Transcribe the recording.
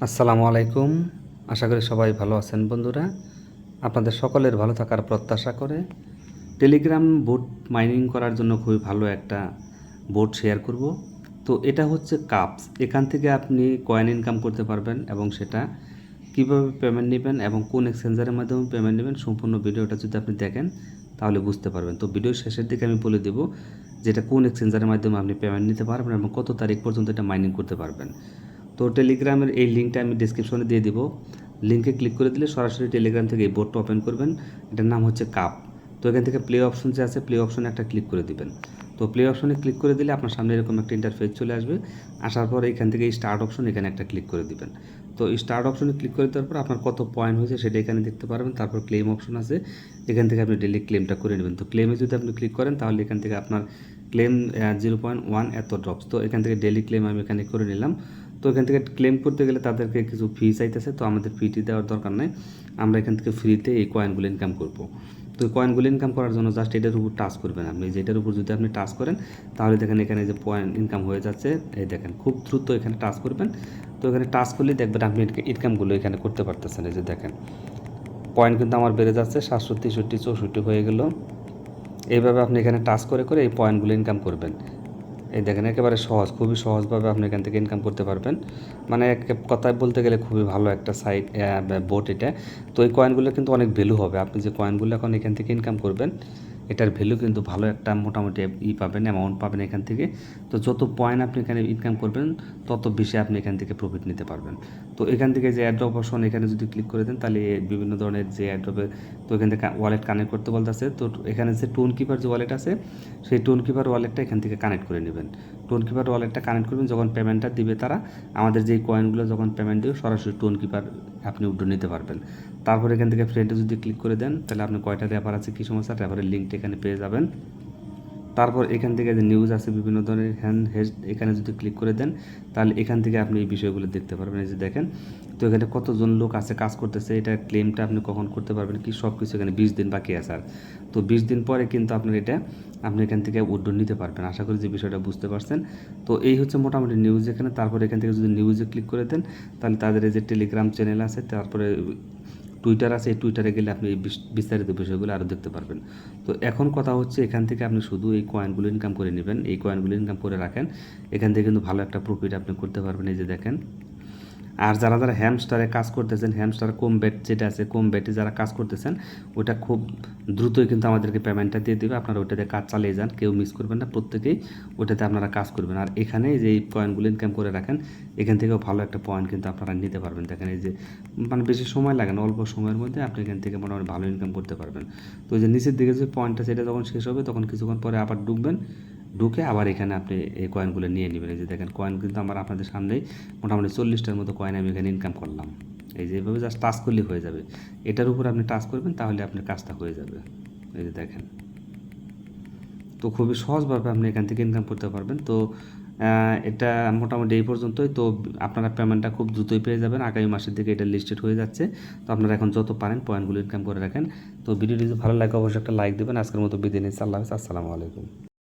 আসসালামু আলাইকুম। আশা করি সবাই ভালো আছেন বন্ধুরা। আপনাদের সকলের ভালো থাকার প্রত্যাশা করে টেলিগ্রাম বোট মাইনিং করার জন্য খুবই ভালো একটা বোট শেয়ার করব। তো এটা হচ্ছে কাপস। এখান থেকে আপনি কয়েন ইনকাম করতে পারবেন এবং সেটা কীভাবে পেমেন্ট নেবেন এবং কোন এক্সচেঞ্জারের মাধ্যমে পেমেন্ট নেবেন সম্পূর্ণ ভিডিওটা যদি আপনি দেখেন তাহলে বুঝতে পারবেন। তো ভিডিওর শেষের দিকে আমি বলে দেবো যেটা কোন এক্সচেঞ্জারের মাধ্যমে আপনি পেমেন্ট নিতে পারবেন এবং কত তারিখ পর্যন্ত এটা মাইনিং করতে পারবেন। তো টেলিগ্রামের এই লিঙ্কটা আমি ডিসক্রিপশনে দিয়ে দিব। লিঙ্কে ক্লিক করে দিলে সরাসরি টেলিগ্রাম থেকে এই বোর্ডটা ওপেন করবেন। এটার নাম হচ্ছে কাপ। তো এখান থেকে প্লে অপশন যে আছে প্লে অপশনে একটা ক্লিক করে দিবেন। তো প্লে অপশনে ক্লিক করে দিলে আপনার সামনে এরকম একটা ইন্টারফেস চলে আসবে। আসার পর এখান থেকে স্টার্ট অপশন এখানে একটা ক্লিক করে দিবেন। তো স্টার্ট অপশনে ক্লিক করে দেওয়ার পর আপনার কত পয়েন্ট হয়েছে সেটা এখানে দেখতে পারবেন। তারপর ক্লেম অপশন আছে, এখান থেকে আপনি ডেলি ক্লেমটা করে নেবেন। তো ক্লেমে যদি আপনি ক্লিক করেন তাহলে এখান থেকে আপনার ক্লেম 0.1 এত ড্রপস। তো এখান থেকে ডেলি ক্লেম আমি এখানে করে নিলাম। তো এখান থেকে ক্লেম করতে গেলে তাদেরকে কিছু ফি চাইতেছে, তো আমাদের ফিটি দেওয়ার দরকার নেই। আমরা এখান থেকে ফ্রিতে এই কয়েনগুলো ইনকাম করব। তো কয়েনগুলো ইনকাম করার জন্য জাস্ট এটার উপর টাচ করবেন। আপনি যেটার উপর যদি আপনি টাচ করেন তাহলে দেখেন এখানে যে পয়েন্ট ইনকাম হয়ে যাচ্ছে, এই দেখেন খুব দ্রুত এখানে টাচ করবেন। তো এখানে টাচ করলেই দেখবেন আপনি ইনকামগুলো এখানে করতে পারতেছেন। এই যে দেখেন পয়েন্ট কিন্তু আমার বেড়ে যাচ্ছে 763, 64 হয়ে গেল। এইভাবে আপনি এখানে টাচ করে করে এই পয়েন্টগুলো ইনকাম করবেন। এই দেখেন একেবারে সহজ, খুবই সহজভাবে আপনি এখান থেকে ইনকাম করতে পারবেন। মানে এক কথায় বলতে গেলে খুবই ভালো একটা সাইট বোট এটা। তো এই কয়েনগুলো কিন্তু অনেক ভ্যালু হবে। আপনি যে কয়েনগুলো এখন এখান থেকে ইনকাম করবেন এটার ভ্যালু কিন্তু ভালো একটা মোটামুটি পাবেন, অ্যামাউন্ট পাবেন এখান থেকে। তো যত পয়েন্ট আপনি এখানে ইনকাম করবেন তত বেশি আপনি এখান থেকে প্রফিট নিতে পারবেন। তো এখান থেকে যে অ্যাড্রপ অপশন এখানে যদি ক্লিক করে দেন তাহলে বিভিন্ন ধরনের যে অ্যাড্রপে তো এখান থেকে ওয়ালেট কানেক্ট করতে বলতেছে। তো এখানে যে টোন কিপার যে ওয়ালেট আছে সেই টোন কিপার ওয়ালেটটা এখান থেকে কানেক্ট করে নেবেন। টোন কিপার ওয়ালেটটা কানেক্ট করবেন, যখন পেমেন্টটা দিবে তারা আমাদের যেই কয়েনগুলো যখন পেমেন্ট দেবে সরাসরি টোন কিপার আপনি উইথড্র নিতে পারবেন। তারপর এখান থেকে ফ্রেন্ডে যদি ক্লিক করে দেন তাহলে আপনি কয়টা রেফার আছে কী সমস্যা রেফারের লিঙ্কটা এখানে পেয়ে যাবেন। তারপর এখান থেকে যে নিউজ আছে বিভিন্ন ধরনের হ্যান্ড হেড এখানে যদি ক্লিক করে দেন তাহলে এখান থেকে আপনি এই বিষয়গুলো দেখতে পারবেন। এই যে দেখেন তো এখানে কতজন লোক আছে কাজ করতেছে, এটা ক্লেমটা আপনি কখন করতে পারবেন কি সব কিছু এখানে 20 দিন বাকি আছে। আর তো 20 দিন পরে কিন্তু আপনার এটা আপনি এখান থেকে উইথড্র নিতে পারবেন। আশা করি যে বিষয়টা বুঝতে পারছেন। তো এই হচ্ছে মোটামুটি নিউজ এখানে। তারপর এখান থেকে যদি নিউজে ক্লিক করে দেন তাহলে তাদের এই যে টেলিগ্রাম চ্যানেল আছে, তারপরে টুইটার আছে, এই টুইটারে গেলে আপনি এই বিস্তারিত বিষয়গুলো আরও দেখতে পারবেন। তো এখন কথা হচ্ছে এখান থেকে আপনি শুধু এই কয়েনগুলো ইনকাম করে নেবেন, এই কয়েনগুলো ইনকাম করে রাখেন। এখান থেকে কিন্তু ভালো একটা প্রফিট আপনি করতে পারবেন। এই যে দেখেন, আর যারা যারা হ্যামস্টারে কাজ করতেছেন, হ্যামস্টার কম বেট যেটা আছে কম বেটে যারা কাজ করতেছেন ওটা খুব দ্রুতই কিন্তু আমাদেরকে পেমেন্টটা দিয়ে দেবে। আপনারা ওইটাতে কাজ চালিয়ে যান, কেউ মিস করবেন না, প্রত্যেকেই ওইটাতে আপনারা কাজ করবেন। আর এখানে যে এই পয়েন্টগুলো ইনকাম করে রাখেন এখান থেকেও ভালো একটা পয়েন্ট কিন্তু আপনারা নিতে পারবেন। দেখেন এই যে মানে বেশি সময় লাগে না, অল্প সময়ের মধ্যে আপনি এখান থেকে মোটামুটি ভালো ইনকাম করতে পারবেন। তো ওই যে নিচের দিকে যে পয়েন্টটা সেটা যখন শেষ হবে তখন কিছুক্ষণ পরে আবার ঢুকবেন, ঢুকে আবার এখানে আপনি এই কয়েনগুলো নিয়ে নেবেন। এই যে দেখেন কয়েন কিন্তু আমার আপনাদের সামনেই মোটামুটি 40টার মতো কয়েন আমি এখানে ইনকাম করলাম। এই যে এইভাবে জাস্ট টাচ করলেই হয়ে যাবে। এটার উপর আপনি টাচ করবেন তাহলে আপনার কাজটা হয়ে যাবে। এই যে দেখেন, তো খুবই সহজভাবে আপনি এখান থেকে ইনকাম করতে পারবেন। তো এটা মোটামুটি এই পর্যন্তই। তো আপনারা পেমেন্টটা খুব দ্রুতই পেয়ে যাবেন, আগামী মাসের দিকে এটা লিস্টেড হয়ে যাচ্ছে। তো আপনারা এখন যত পারেন পয়েন্টগুলো ইনকাম করে রাখেন। তো ভিডিওটি যদি ভালো লাগে অবশ্যই একটা লাইক দেবেন। আজকের মতো বিদায় নিচ্ছি। আল্লাহ হাফেজ, আসসালামু আলাইকুম।